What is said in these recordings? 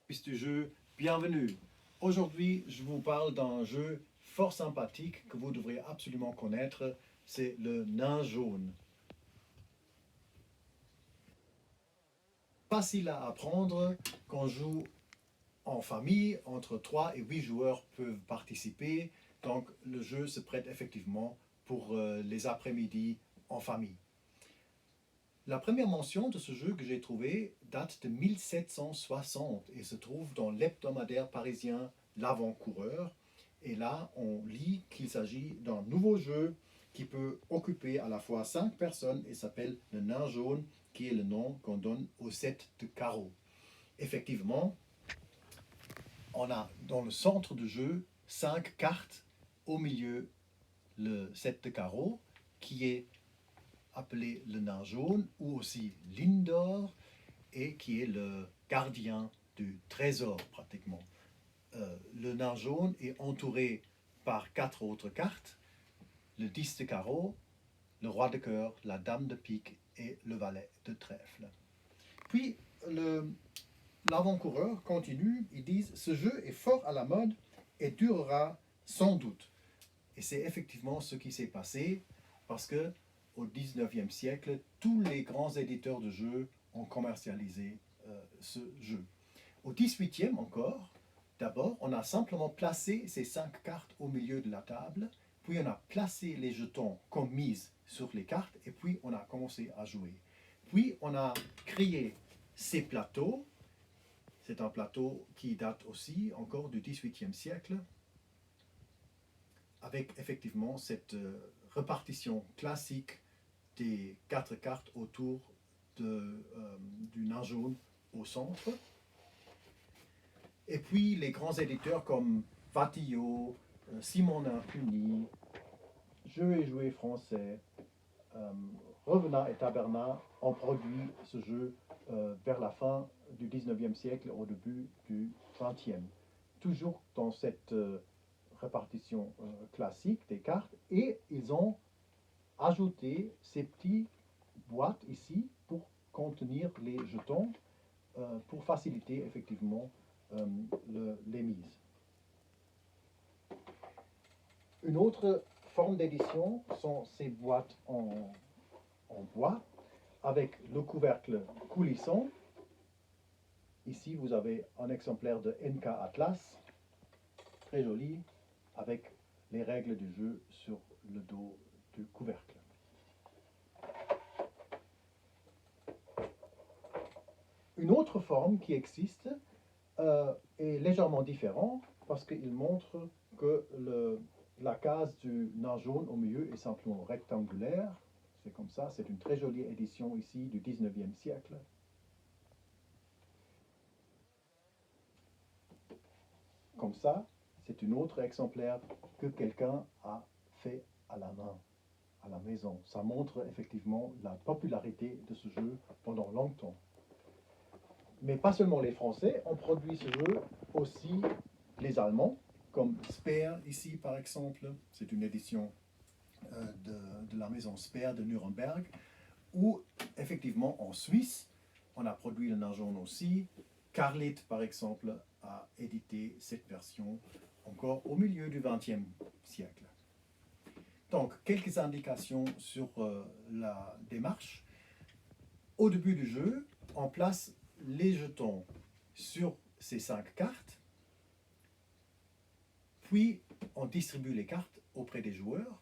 service du jeu, bienvenue. Aujourd'hui, je vous parle d'un jeu fort sympathique que vous devrez absolument connaître, c'est le nain jaune. Facile à apprendre, qu'on joue en famille, entre 3 et 8 joueurs peuvent participer, donc le jeu se prête effectivement pour les après-midi en famille. La première mention de ce jeu que j'ai trouvé date de 1760 et se trouve dans l'hebdomadaire parisien L'Avant-Coureur. Et là, on lit qu'il s'agit d'un nouveau jeu qui peut occuper à la fois 5 personnes et s'appelle le nain jaune, qui est le nom qu'on donne au set de carreaux. Effectivement, on a dans le centre du jeu 5 cartes, au milieu le set de carreaux qui est appelé le nain jaune ou aussi Lindor et qui est le gardien du trésor pratiquement. Le nain jaune est entouré par 4 autres cartes, le 10 de carreau, le roi de cœur, la dame de pique et le valet de trèfle. Puis l'avant-coureur continue, ils disent « Ce jeu est fort à la mode et durera sans doute ». Et c'est effectivement ce qui s'est passé parce que au 19e siècle, tous les grands éditeurs de jeux ont commercialisé ce jeu. Au 18e encore, d'abord, on a simplement placé ces 5 cartes au milieu de la table, puis on a placé les jetons comme mise sur les cartes, et puis on a commencé à jouer. Puis on a créé ces plateaux. C'est un plateau qui date aussi encore du 18e siècle, avec effectivement cette répartition classique des 4 cartes autour du nain jaune au centre. Et puis les grands éditeurs comme Vatillot, Simonin Cuny, Jeux et Jouets français, Revenat et Tabernas ont produit ce jeu vers la fin du 19e siècle, au début du 20e. Toujours dans cette répartition classique des cartes, et ils ont ajouté ces petites boîtes ici pour contenir les jetons pour faciliter effectivement les mises. Une autre forme d'édition sont ces boîtes en bois avec le couvercle coulissant. Ici, vous avez un exemplaire de NK Atlas, très joli, avec les règles du jeu sur le dos du couvercle. Une autre forme qui existe est légèrement différente parce qu'il montre que la case du nain jaune au milieu est simplement rectangulaire. C'est comme ça, c'est une très jolie édition ici du 19e siècle. Comme ça, c'est un autre exemplaire que quelqu'un a fait à la main, à la maison. Ça montre effectivement la popularité de ce jeu pendant longtemps. Mais pas seulement les Français ont produit ce jeu, aussi les Allemands, comme Speer ici par exemple. C'est une édition de la maison Speer de Nuremberg, ou effectivement en Suisse, on a produit le nain jaune aussi. Carlit par exemple a édité cette version encore au milieu du XXe siècle. Donc, quelques indications sur la démarche. Au début du jeu, on place les jetons sur ces 5 cartes, puis on distribue les cartes auprès des joueurs,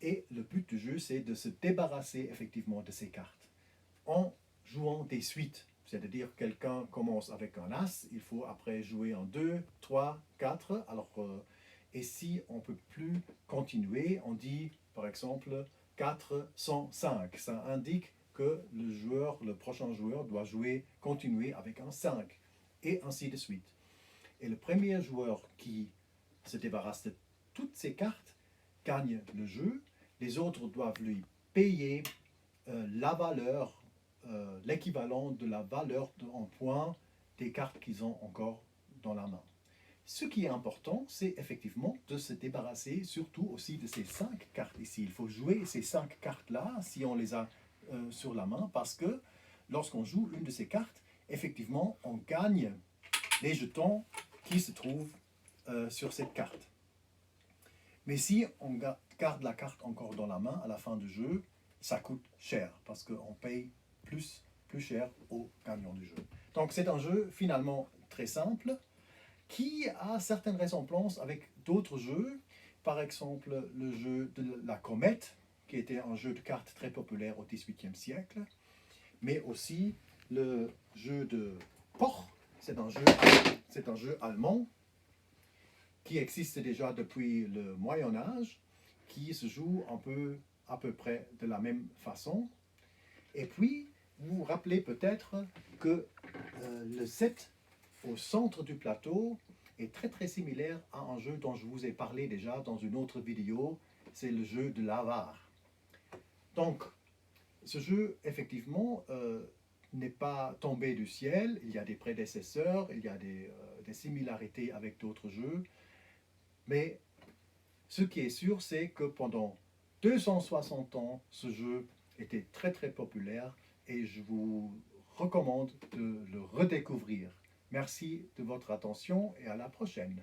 et le but du jeu, c'est de se débarrasser effectivement de ces cartes en jouant des suites. C'est-à-dire quelqu'un commence avec un as, il faut après jouer en 2, 3, 4. Alors, et si on ne peut plus continuer, on dit par exemple 405. Ça indique que le prochain joueur doit continuer avec un 5, et ainsi de suite. Et le premier joueur qui se débarrasse de toutes ces cartes gagne le jeu. Les autres doivent lui payer la valeur, l'équivalent de la valeur en points des cartes qu'ils ont encore dans la main. Ce qui est important, c'est effectivement de se débarrasser surtout aussi de ces 5 cartes ici. Il faut jouer ces 5 cartes-là si on les a sur la main, parce que lorsqu'on joue une de ces cartes, effectivement, on gagne les jetons qui se trouvent sur cette carte. Mais si on garde la carte encore dans la main à la fin du jeu, ça coûte cher parce qu'on paye plus cher au gagnant du jeu. Donc c'est un jeu finalement très simple qui a certaines ressemblances avec d'autres jeux. Par exemple, le jeu de la comète, qui était un jeu de cartes très populaire au XVIIIe siècle, mais aussi le jeu de Poch, c'est un jeu allemand qui existe déjà depuis le Moyen Âge, qui se joue un peu à peu près de la même façon. Et puis, vous vous rappelez peut-être que le set au centre du plateau est très similaire à un jeu dont je vous ai parlé déjà dans une autre vidéo, c'est le jeu de l'avare. Donc, ce jeu, effectivement, n'est pas tombé du ciel, il y a des prédécesseurs, il y a des similarités avec d'autres jeux, mais ce qui est sûr, c'est que pendant 260 ans, ce jeu était très populaire et je vous recommande de le redécouvrir. Merci de votre attention et à la prochaine.